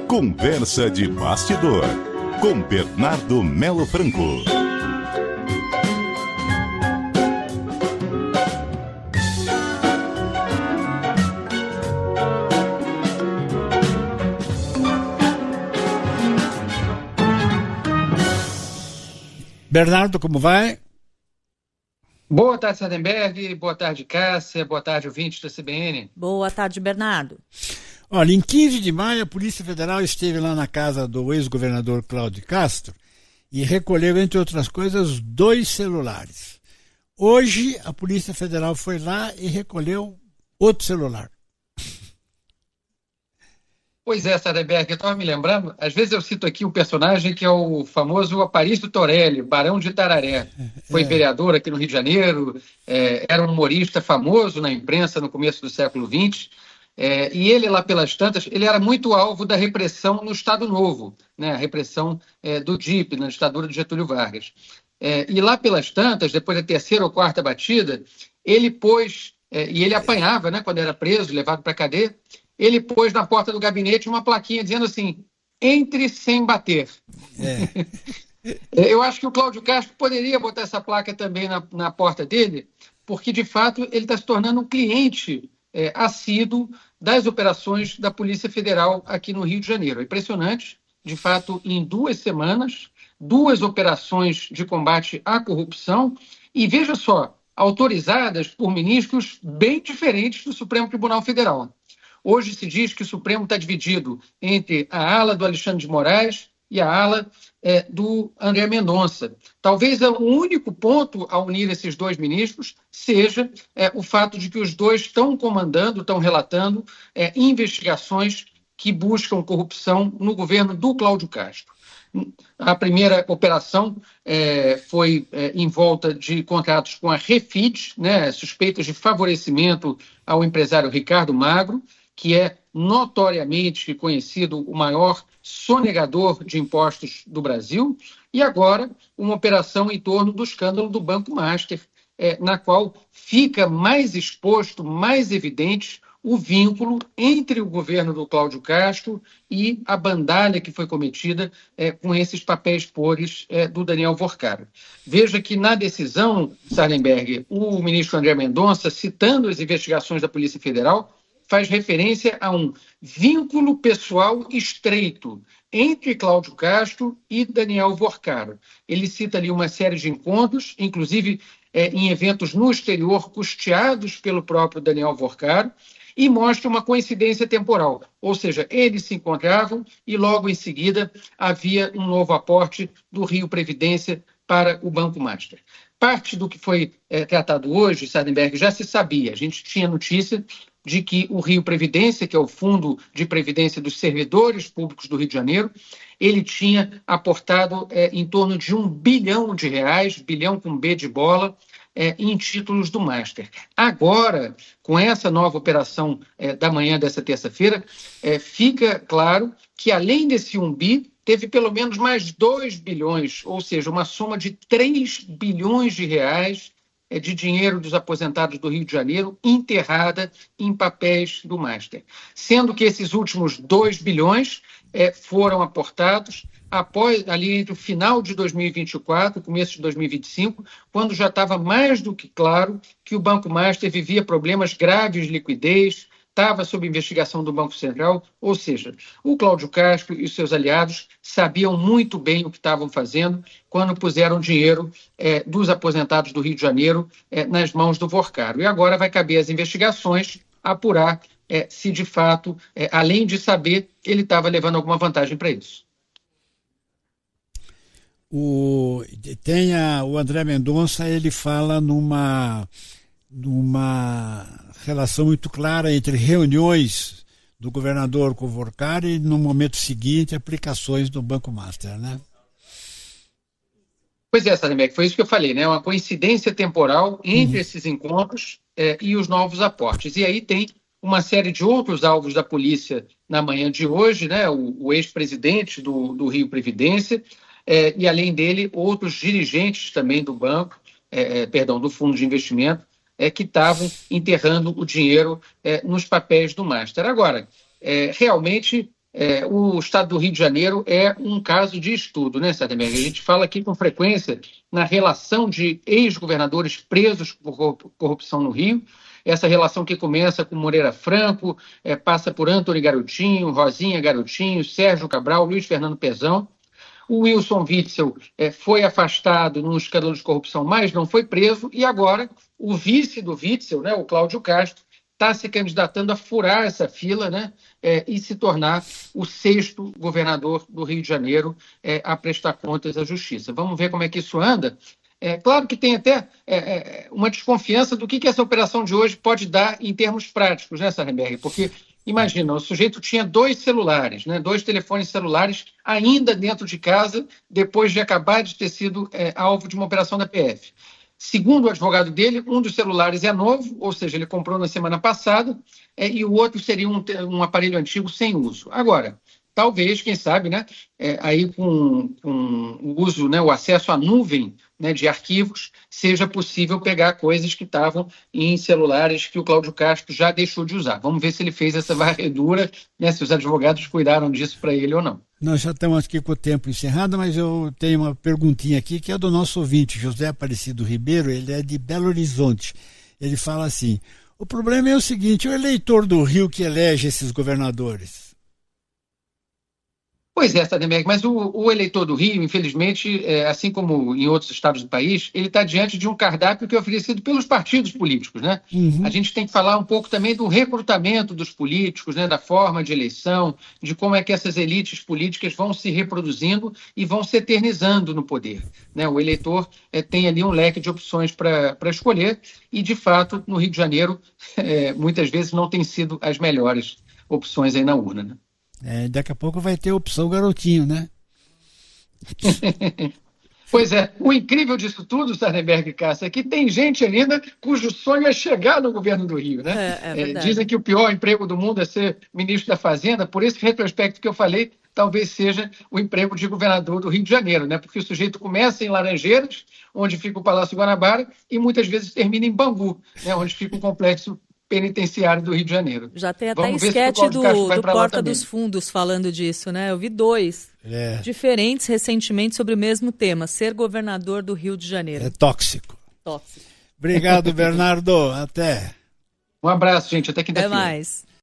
Conversa de bastidor, com Bernardo Melo Franco. Bernardo, como vai? Boa tarde, Sardenberg. Boa tarde, Cássia. Boa tarde, ouvintes da CBN. Boa tarde, Bernardo. Olha, em 15 de maio, a Polícia Federal esteve lá na casa do ex-governador Cláudio Castro e recolheu, entre outras coisas, 2 celulares. Hoje, a Polícia Federal foi lá e recolheu outro celular. Pois é, Sardenberg, eu estava me lembrando, às vezes eu cito aqui um personagem que é o famoso Aparício Torelli, Barão de Itararé. Foi vereador aqui no Rio de Janeiro, era um humorista famoso na imprensa no começo do século XX, e ele lá pelas tantas, ele era muito alvo da repressão no Estado Novo, né, a repressão do DIP, na ditadura de Getúlio Vargas. E lá pelas tantas, depois da terceira ou quarta batida, ele pôs, e ele apanhava, né, quando era preso, levado para a cadeia, ele pôs na porta do gabinete uma plaquinha dizendo assim: entre sem bater. Eu acho que o Cláudio Castro poderia botar essa placa também na porta dele, porque, de fato, ele está se tornando um cliente assíduo das operações da Polícia Federal aqui no Rio de Janeiro. É impressionante, de fato, em 2 semanas, 2 operações de combate à corrupção, e veja só, autorizadas por ministros bem diferentes do Supremo Tribunal Federal. Hoje se diz que o Supremo está dividido entre a ala do Alexandre de Moraes e a ala do André Mendonça. Talvez o único ponto a unir esses 2 ministros seja o fato de que os dois estão comandando, estão relatando investigações que buscam corrupção no governo do Cláudio Castro. A primeira operação foi em volta de contratos com a Refit, né, suspeitas de favorecimento ao empresário Ricardo Magro, que é notoriamente conhecido o maior sonegador de impostos do Brasil, e agora uma operação em torno do escândalo do Banco Master, na qual fica mais exposto, mais evidente o vínculo entre o governo do Cláudio Castro e a bandalha que foi cometida com esses papéis podres do Daniel Vorcaro. Veja que na decisão, Sardenberg, o ministro André Mendonça, citando as investigações da Polícia Federal, faz referência a um vínculo pessoal estreito entre Cláudio Castro e Daniel Vorcaro. Ele cita ali uma série de encontros, inclusive em eventos no exterior, custeados pelo próprio Daniel Vorcaro, e mostra uma coincidência temporal, ou seja, eles se encontravam e logo em seguida havia um novo aporte do Rio Previdência para o Banco Master. Parte do que foi tratado hoje, Sardenberg, já se sabia. A gente tinha notícia de que o Rio Previdência, que é o Fundo de Previdência dos Servidores Públicos do Rio de Janeiro, ele tinha aportado em torno de R$1 bilhão, bilhão com B de bola, em títulos do Master. Agora, com essa nova operação da manhã dessa terça-feira, fica claro que, além desse 1 bi, teve pelo menos mais 2 bilhões, ou seja, uma soma de 3 bilhões de reais de dinheiro dos aposentados do Rio de Janeiro enterrada em papéis do Master. Sendo que esses últimos 2 bilhões foram aportados após, ali entre o final de 2024 e começo de 2025, quando já estava mais do que claro que o Banco Master vivia problemas graves de liquidez, estava sob investigação do Banco Central, ou seja, o Cláudio Castro e os seus aliados sabiam muito bem o que estavam fazendo quando puseram dinheiro dos aposentados do Rio de Janeiro nas mãos do Vorcaro. E agora vai caber às investigações apurar se, de fato, além de saber, ele estava levando alguma vantagem para isso. O André Mendonça, ele fala numa relação muito clara entre reuniões do governador com o Vorcaro e, no momento seguinte, aplicações do Banco Master, né? Pois é, Sardenberg, foi isso que eu falei, né? Uma coincidência temporal entre esses encontros e os novos aportes. E aí tem uma série de outros alvos da polícia na manhã de hoje, né? O ex-presidente do Rio Previdência, e além dele, outros dirigentes também do banco, do fundo de investimento, que estavam enterrando o dinheiro nos papéis do Master. Agora, realmente o estado do Rio de Janeiro é um caso de estudo, né, Sardenberg? A gente fala aqui com frequência na relação de ex-governadores presos por corrupção no Rio, essa relação que começa com Moreira Franco, passa por Antony Garotinho, Rosinha Garotinho, Sérgio Cabral, Luiz Fernando Pezão. O Wilson Witzel foi afastado num escândalo de corrupção, mas não foi preso, e agora o vice do Witzel, né, o Cláudio Castro, está se candidatando a furar essa fila, né, e se tornar o 6º governador do Rio de Janeiro a prestar contas à Justiça. Vamos ver como é que isso anda. Claro que tem até uma desconfiança do que essa operação de hoje pode dar em termos práticos, né, Sardenberg? Porque, imagina, o sujeito tinha 2 celulares, né, 2 telefones celulares ainda dentro de casa, depois de acabar de ter sido alvo de uma operação da PF. Segundo o advogado dele, um dos celulares é novo, ou seja, ele comprou na semana passada, e o outro seria um aparelho antigo sem uso. Agora, talvez, quem sabe, né, aí com o uso, né, o acesso à nuvem, né, de arquivos, seja possível pegar coisas que estavam em celulares que o Cláudio Castro já deixou de usar. Vamos ver se ele fez essa varredura, né, se os advogados cuidaram disso para ele ou não. Nós já estamos aqui com o tempo encerrado, mas eu tenho uma perguntinha aqui que é do nosso ouvinte, José Aparecido Ribeiro, ele é de Belo Horizonte. Ele fala assim: o problema é o seguinte, o eleitor do Rio que elege esses governadores. Pois é, Sardenberg, mas o eleitor do Rio, infelizmente, assim como em outros estados do país, ele está diante de um cardápio que é oferecido pelos partidos políticos, né? Uhum. A gente tem que falar um pouco também do recrutamento dos políticos, né? Da forma de eleição, de como é que essas elites políticas vão se reproduzindo e vão se eternizando no poder, né? O eleitor tem ali um leque de opções para escolher e, de fato, no Rio de Janeiro, muitas vezes não tem sido as melhores opções aí na urna, né? Daqui a pouco vai ter a opção garotinho, né? Pois é, o incrível disso tudo, Sardenberg e Cássia, é que tem gente ainda cujo sonho é chegar no governo do Rio, né? Dizem que o pior emprego do mundo é ser ministro da Fazenda, por esse retrospecto que eu falei, talvez seja o emprego de governador do Rio de Janeiro, né? Porque o sujeito começa em Laranjeiras, onde fica o Palácio Guanabara, e muitas vezes termina em Bangu, né? Onde fica o complexo penitenciário do Rio de Janeiro. Já tem até esquete do Porta dos Fundos falando disso, né? Eu vi 2 diferentes recentemente sobre o mesmo tema, ser governador do Rio de Janeiro. É tóxico. Obrigado, Bernardo. Até. Um abraço, gente. Até quinta-feira. Até mais.